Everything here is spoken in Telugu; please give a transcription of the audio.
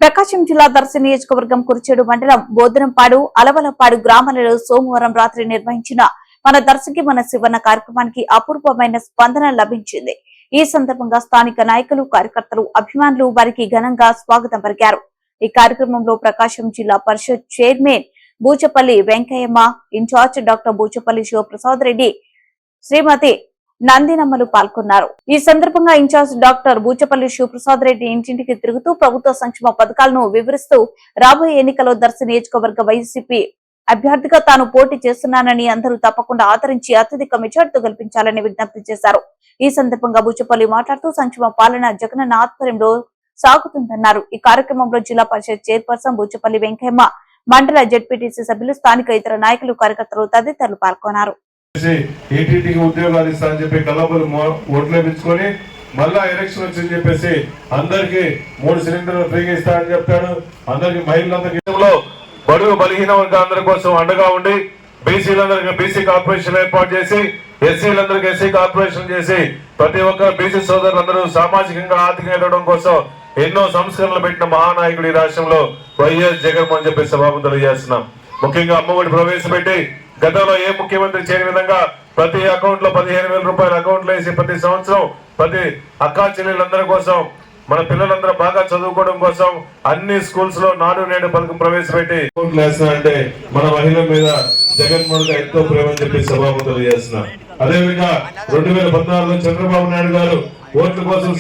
ప్రకాశం జిల్లా దర్శి నియోజకవర్గం కురిచేడు మండలం బోధనంపాడు అలవలపాడు గ్రామాలలో సోమవారం రాత్రి నిర్వహించిన మన దర్శికి మన శివన్న కార్యక్రమానికి అపూర్వమైన స్పందన లభించింది. ఈ సందర్భంగా స్థానిక నాయకులు, కార్యకర్తలు, అభిమానులు వారికి ఘనంగా స్వాగతం పలికారు. ఈ కార్యక్రమంలో Prakasam Zilla Parishad chairman Buchapalli Venkayyamma, in charge doctor Buchapalli Sivaprasad Reddy, Srimati నందినమ్మలు పాల్గొన్నారు. ఈ సందర్భంగా ఇన్ఛార్జ్ డాక్టర్ బూచపల్లి శివప్రసాద్ రెడ్డి ఇంటింటికి తిరుగుతూ ప్రభుత్వ సంక్షేమ పథకాలను వివరిస్తూ రాబోయే ఎన్నికల్లో దర్శి నియోజకవర్గ వైసీపీ అభ్యర్థిగా తాను పోటీ చేస్తున్నానని అందరూ తప్పకుండా ఆదరించి అత్యధిక మెజార్టీతో గెలిపించాలని విజ్ఞప్తి చేశారు. ఈ సందర్భంగా బూచపల్లి మాట్లాడుతూ సంక్షేమ పాలన జగనన్న ఆధ్వర్యంలో సాగుతుందన్నారు. ఈ కార్యక్రమంలో జిల్లా పరిషత్ చైర్పర్సన్ బూచపల్లి వెంకయ్యమ్మ, మండల జెడ్పీటీసీ సభ్యులు, స్థానిక ఇతర నాయకులు, కార్యకర్తలు తదితరులు పాల్గొన్నారు. ఏటీటీకి ఉద్యోగాలు ఇస్తారని చెప్పి కలబలు ఓట్లు వేయించుకొని మళ్ళా ఎలక్షన్ వచ్చిందని చెప్పేసి అందరికి 3 సిలిండర్లు ఫ్రీగా ఇస్తారని చెప్తాడు. అందరికి మహిళలందరికీ బడుగు బలహీన వర్గాలందరి కోసం అండగా ఉండి బీసీలందరికీ బీసీ కార్పొరేషన్ ఏర్పాటు చేసి, ఎస్సీలందరికీ ఎస్సీ కార్పొరేషన్ చేసి ప్రతి ఒక్క బీసీ సోదరులందరూ సామాజికంగా ఆర్థికంగా ఎదగడం కోసం ఎన్నో సంస్కరణలు పెట్టిన మహానాయకుడు ఈ రాష్ట్రంలో వైఎస్ జగన్మోహన్ చెప్పి సభాపతి తెలియజేస్తున్నాం. ముఖ్యంగా అమ్మఒడి ప్రవేశపెట్టి గతంలో ఏ ముఖ్యమంత్రి చేయని విధంగా ప్రతి అకౌంట్ లో 15,000 రూపాయల అకౌంట్లు వేసి ప్రతి సంవత్సరం ప్రతి అక్కా చెల్లెలందరి కోసం, మన పిల్లలందరూ బాగా చదువుకోవడం కోసం అన్ని స్కూల్స్ లో నాడు నేడు పథకం ప్రవేశపెట్టి అకౌంట్లు వేస్తున్నారంటే మన మహిళల మీద జగన్మోహన్ ఎంతో ప్రేమ అని చెప్పి సభాపతి తెలియజేస్తున్నాం. అదేవిధంగా 2014లో చంద్రబాబు నాయుడు గారు ఓట్ల కోసం